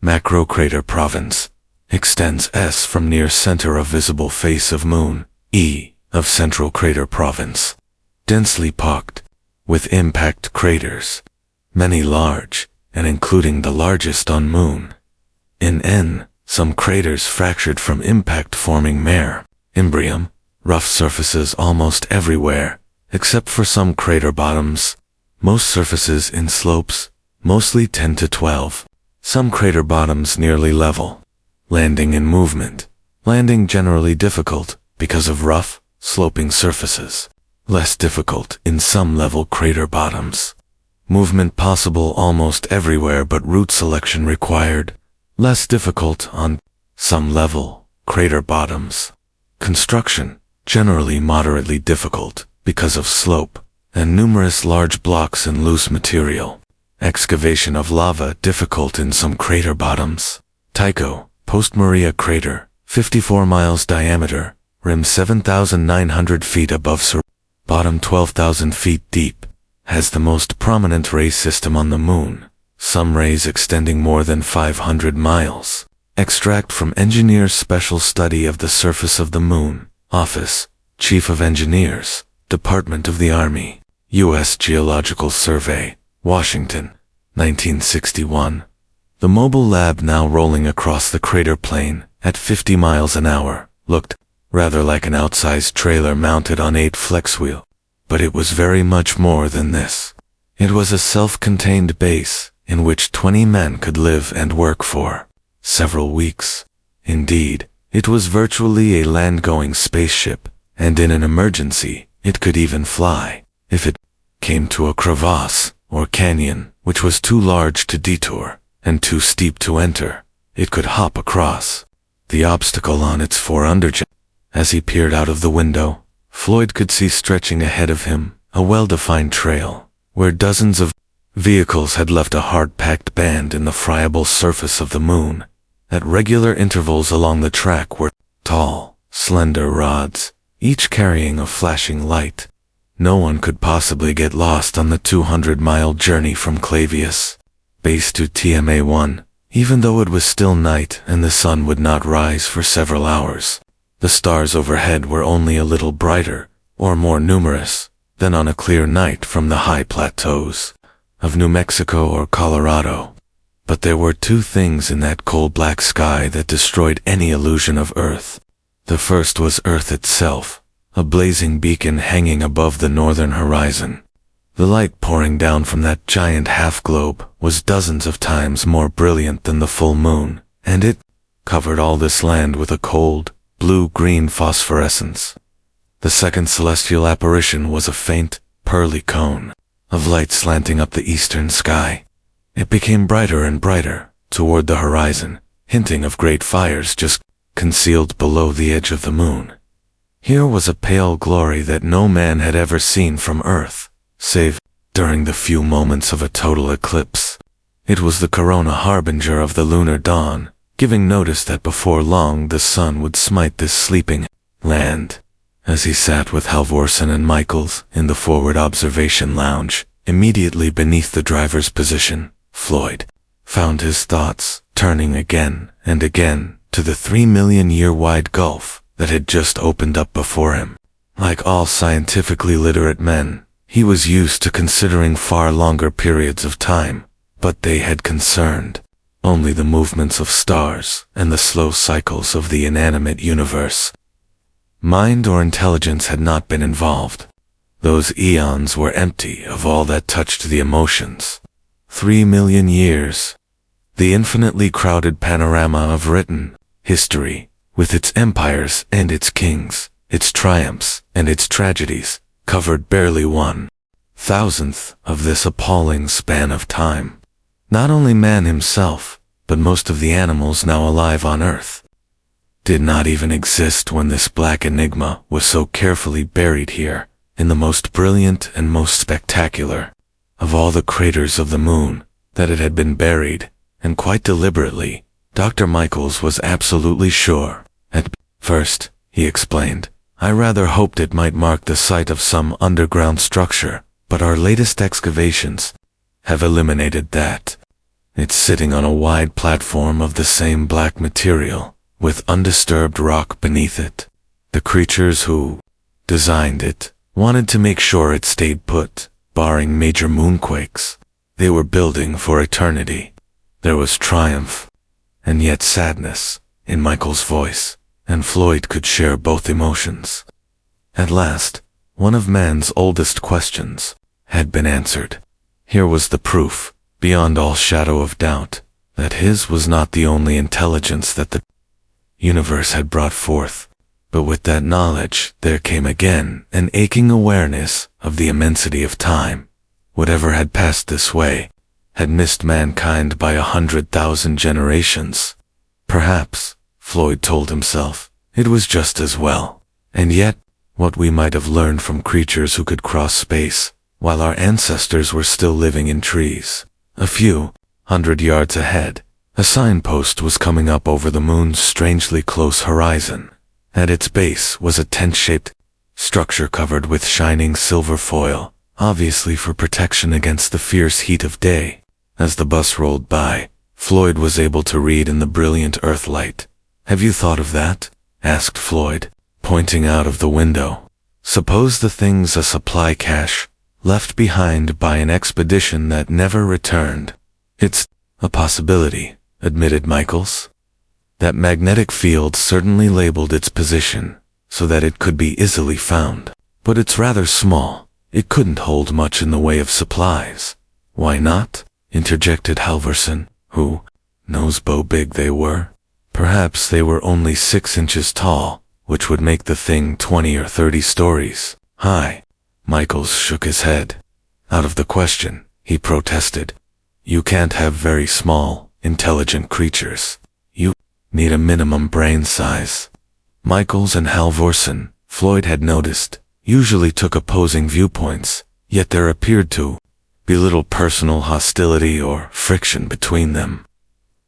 Macro crater province. Extends S from near center of visible face of moon, E, of central crater province. Densely packed, with impact craters. Many large, and including the largest on moon. In N, some craters fractured from impact forming mare, imbrium, rough surfaces almost everywhere, except for some crater bottoms. Most surfaces in slopes, mostly 10 to 12. Some crater bottoms nearly level. Landing in movement. Landing generally difficult because of rough, sloping surfaces. Less difficult in some level crater bottoms. Movement possible almost everywhere but route selection required. Less difficult on some level crater bottoms. Construction, generally moderately difficult because of slope and numerous large blocks and loose material. Excavation of lava difficult in some crater bottoms. Tycho, Post-Maria crater, 54 miles diameter, rim 7,900 feet above surface, bottom 12,000 feet deep, has the most prominent ray system on the moon, some rays extending more than 500 miles. Extract from Engineer's Special Study of the Surface of the Moon, Office, Chief of Engineers, Department of the Army, U.S. Geological Survey, Washington, 1961. The mobile lab now rolling across the crater plain at 50 miles an hour looked rather like an outsized trailer mounted on 8 flex wheel, but it was very much more than this. It was a self-contained base in which 20 men could live and work for several weeks. Indeed, it was virtually a land-going spaceship, and in an emergency, it could even fly. If it came to a crevasse or canyon, which was too large to detour and too steep to enter, it could hop across. The obstacle on its 4 underjump. As he peered out of the window, Floyd could see stretching ahead of him a well-defined trail, where dozens of vehicles had left a hard-packed band in the friable surface of the moon. At regular intervals along the track were tall, slender rods, each carrying a flashing light. No one could possibly get lost on the 200-mile journey from Clavius base to TMA-1, even though it was still night and the sun would not rise for several hours. The stars overhead were only a little brighter, or more numerous, than on a clear night from the high plateaus of New Mexico or Colorado. But there were 2 things in that cold black sky that destroyed any illusion of Earth. The first was Earth itself, a blazing beacon hanging above the northern horizon. The light pouring down from that giant half-globe was dozens of times more brilliant than the full moon, and it covered all this land with a cold, blue-green phosphorescence. The second celestial apparition was a faint, pearly cone of light slanting up the eastern sky. It became brighter and brighter toward the horizon, hinting of great fires just concealed below the edge of the moon. Here was a pale glory that no man had ever seen from Earth, save during the few moments of a total eclipse. It was the corona harbinger of the lunar dawn, giving notice that before long the sun would smite this sleeping land. As he sat with Halvorsen and Michaels in the forward observation lounge, immediately beneath the driver's position, Floyd found his thoughts turning again and again to the 3-million-year-wide gulf that had just opened up before him. Like all scientifically literate men, he was used to considering far longer periods of time, but they had concerned only the movements of stars and the slow cycles of the inanimate universe. Mind or intelligence had not been involved. Those eons were empty of all that touched the emotions. 3 million years. The infinitely crowded panorama of written history, with its empires and its kings, its triumphs and its tragedies, covered barely 1,000th of this appalling span of time. Not only man himself, but most of the animals now alive on Earth did not even exist when this black enigma was so carefully buried here, in the most brilliant and most spectacular of all the craters of the moon, that it had been buried, and quite deliberately. Dr. Michaels was absolutely sure. At first, he explained, I rather hoped it might mark the site of some underground structure, but our latest excavations have eliminated that. It's sitting on a wide platform of the same black material, with undisturbed rock beneath it. The creatures who designed it wanted to make sure it stayed put, barring major moonquakes. They were building for eternity. There was triumph, and yet sadness, in Michael's voice, and Floyd could share both emotions. At last, one of man's oldest questions had been answered. Here was the proof, beyond all shadow of doubt, that his was not the only intelligence that the universe had brought forth. But with that knowledge, there came again an aching awareness of the immensity of time. Whatever had passed this way had missed mankind by 100,000 generations. Perhaps, Floyd told himself, it was just as well. And yet, what we might have learned from creatures who could cross space, while our ancestors were still living in trees. A few 100 yards ahead, a signpost was coming up over the moon's strangely close horizon. At its base was a tent-shaped structure covered with shining silver foil, obviously for protection against the fierce heat of day. As the bus rolled by, Floyd was able to read in the brilliant earthlight. "Have you thought of that?" asked Floyd, pointing out of the window. "Suppose the thing's a supply cache, left behind by an expedition that never returned." "It's a possibility," admitted Michaels. That magnetic field certainly labeled its position, so that it could be easily found. But it's rather small. It couldn't hold much in the way of supplies. "Why not?" interjected Halvorson, who knows how big they were. Perhaps they were only 6 inches tall, which would make the thing 20 or 30 stories high. Michaels shook his head. "Out of the question," he protested. "You can't have very small, intelligent creatures. You need a minimum brain size." Michaels and Halvorson, Floyd had noticed, usually took opposing viewpoints, yet there appeared to be little personal hostility or friction between them.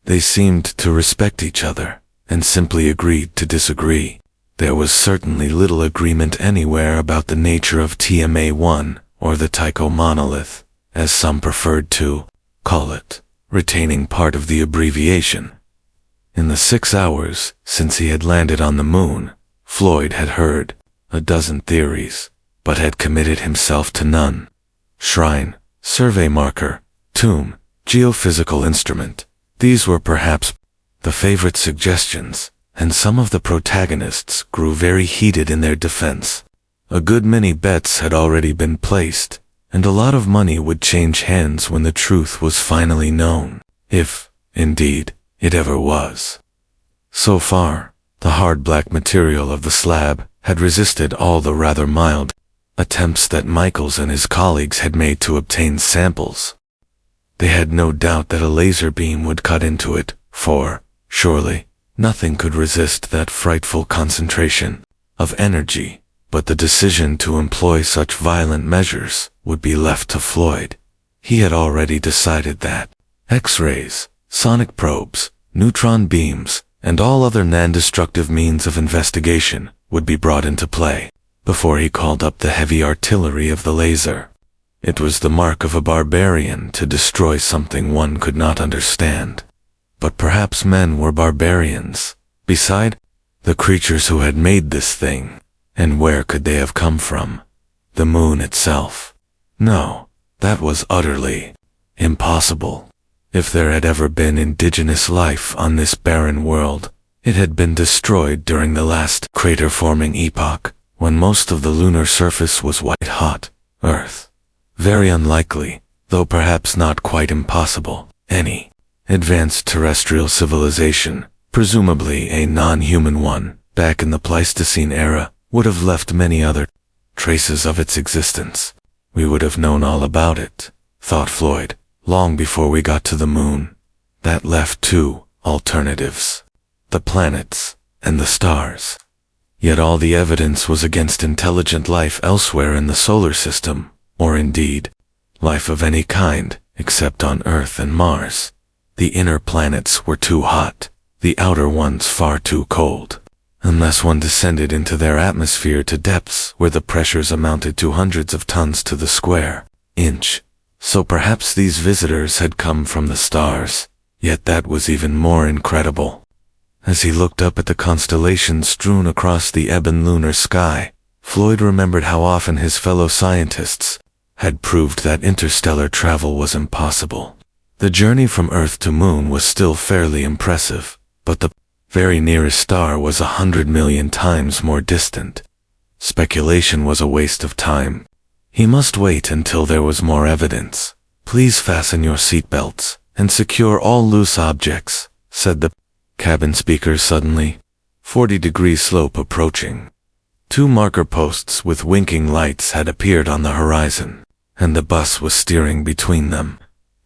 They seemed to respect each other, and simply agreed to disagree. There was certainly little agreement anywhere about the nature of TMA-1, or the Tycho monolith, as some preferred to call it, retaining part of the abbreviation. In the 6 hours since he had landed on the moon, Floyd had heard a dozen theories, but had committed himself to none. Shrine, survey marker, tomb, geophysical instrument. These were perhaps the favorite suggestions, and some of the protagonists grew very heated in their defense. A good many bets had already been placed, and a lot of money would change hands when the truth was finally known, if, indeed, it ever was. So far, the hard black material of the slab had resisted all the rather mild attempts that Michaels and his colleagues had made to obtain samples. They had no doubt that a laser beam would cut into it, for, surely, nothing could resist that frightful concentration of energy, but the decision to employ such violent measures would be left to Floyd. He had already decided that X-rays, sonic probes, neutron beams, and all other non-destructive means of investigation would be brought into play before he called up the heavy artillery of the laser. It was the mark of a barbarian to destroy something one could not understand. But perhaps men were barbarians, beside the creatures who had made this thing. And where could they have come from? The moon itself? No, that was utterly impossible. If there had ever been indigenous life on this barren world, it had been destroyed during the last crater-forming epoch, when most of the lunar surface was white-hot Earth. Very unlikely, though perhaps not quite impossible, any advanced terrestrial civilization, presumably a non-human one, back in the Pleistocene era, would have left many other traces of its existence. We would have known all about it, thought Floyd, long before we got to the moon. That left 2 alternatives: the planets and the stars. Yet all the evidence was against intelligent life elsewhere in the solar system, or indeed, life of any kind, except on Earth and Mars. The inner planets were too hot, the outer ones far too cold. Unless one descended into their atmosphere to depths where the pressures amounted to hundreds of tons to the square inch, So perhaps these visitors had come from the stars, yet that was even more incredible. As he looked up at the constellations strewn across the ebon lunar sky, Floyd remembered how often his fellow scientists had proved that interstellar travel was impossible. The journey from Earth to Moon was still fairly impressive, but the very nearest star was 100 million times more distant. Speculation was a waste of time. He must wait until there was more evidence. "Please fasten your seatbelts and secure all loose objects," said the cabin speaker suddenly. 40-degree slope approaching. 2 marker posts with winking lights had appeared on the horizon, and the bus was steering between them.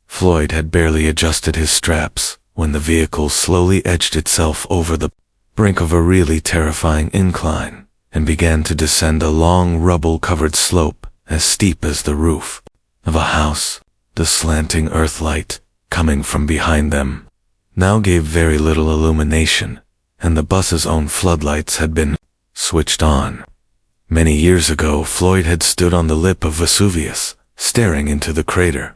Floyd had barely adjusted his straps when the vehicle slowly edged itself over the brink of a really terrifying incline and began to descend a long rubble-covered slope as steep as the roof of a house. The slanting earthlight, coming from behind them, now gave very little illumination, and the bus's own floodlights had been switched on. Many years ago, Floyd had stood on the lip of Vesuvius, staring into the crater.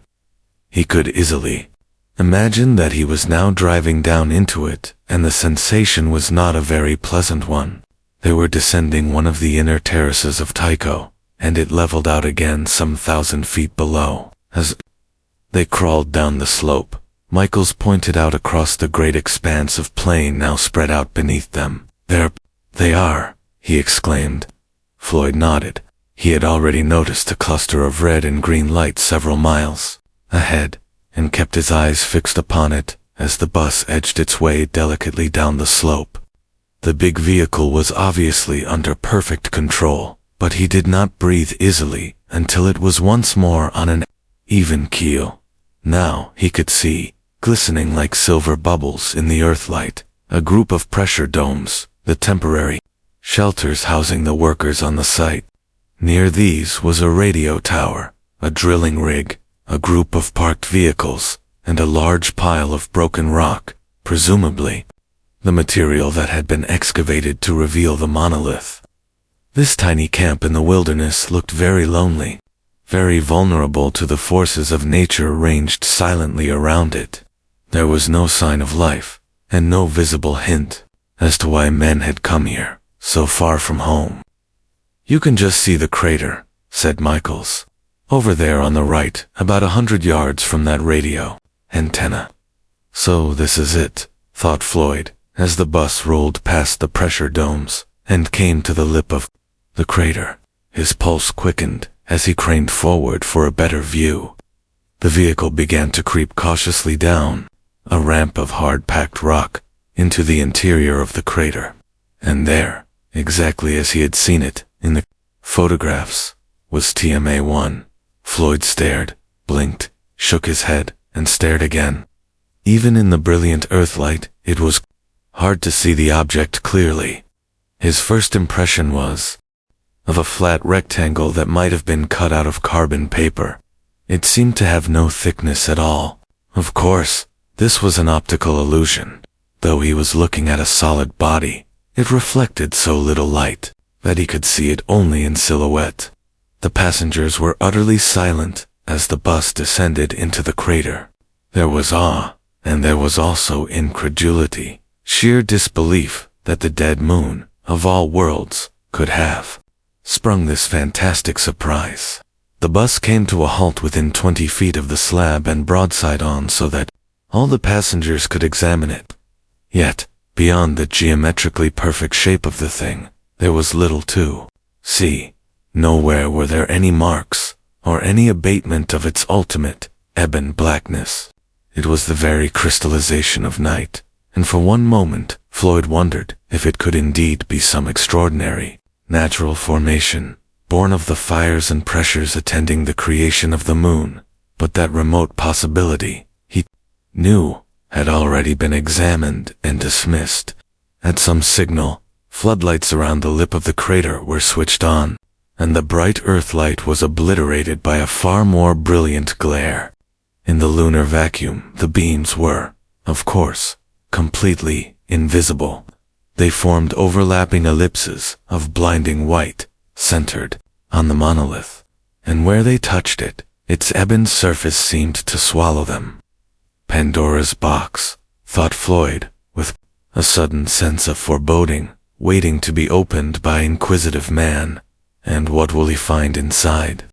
He could easily imagine that he was now driving down into it, and the sensation was not a very pleasant one. They were descending one of the inner terraces of Tycho, and it leveled out again some 1,000 feet below. As they crawled down the slope, Michaels pointed out across the great expanse of plain now spread out beneath them. "There they are," he exclaimed. Floyd nodded. He had already noticed a cluster of red and green lights several miles ahead, and kept his eyes fixed upon it as the bus edged its way delicately down the slope. The big vehicle was obviously under perfect control, but he did not breathe easily until it was once more on an even keel. Now he could see, glistening like silver bubbles in the earthlight, a group of pressure domes, the temporary shelters housing the workers on the site. Near these was a radio tower, a drilling rig, a group of parked vehicles, and a large pile of broken rock, presumably the material that had been excavated to reveal the monolith. This tiny camp in the wilderness looked very lonely, very vulnerable to the forces of nature ranged silently around it. There was no sign of life, and no visible hint as to why men had come here, so far from home. "You can just see the crater," said Michaels. "Over there on the right, about 100 yards from that radio antenna." So this is it, thought Floyd, as the bus rolled past the pressure domes and came to the lip of the crater. His pulse quickened as he craned forward for a better view. The vehicle began to creep cautiously down a ramp of hard-packed rock into the interior of the crater. And there, exactly as he had seen it in the photographs, was TMA-1. Floyd stared, blinked, shook his head, and stared again. Even in the brilliant earthlight, it was hard to see the object clearly. His first impression was of a flat rectangle that might have been cut out of carbon paper. It seemed to have no thickness at all. Of course, this was an optical illusion. Though he was looking at a solid body, it reflected so little light that he could see it only in silhouette. The passengers were utterly silent as the bus descended into the crater. There was awe, and there was also incredulity, sheer disbelief that the dead moon, of all worlds, could have sprung this fantastic surprise. The bus came to a halt within 20 feet of the slab and broadside on so that all the passengers could examine it. Yet, beyond the geometrically perfect shape of the thing, there was little to see. Nowhere were there any marks, or any abatement of its ultimate, ebon blackness. It was the very crystallization of night, and for one moment, Floyd wondered if it could indeed be some extraordinary, natural formation, born of the fires and pressures attending the creation of the moon. But that remote possibility, he knew, had already been examined and dismissed. At some signal, floodlights around the lip of the crater were switched on, and the bright earthlight was obliterated by a far more brilliant glare. In the lunar vacuum, the beams were, of course, completely invisible. They formed overlapping ellipses of blinding white, centered on the monolith, and where they touched it, Its ebon surface seemed to swallow them. Pandora's box, thought Floyd, with a sudden sense of foreboding, waiting to be opened by inquisitive man. And what will he find inside?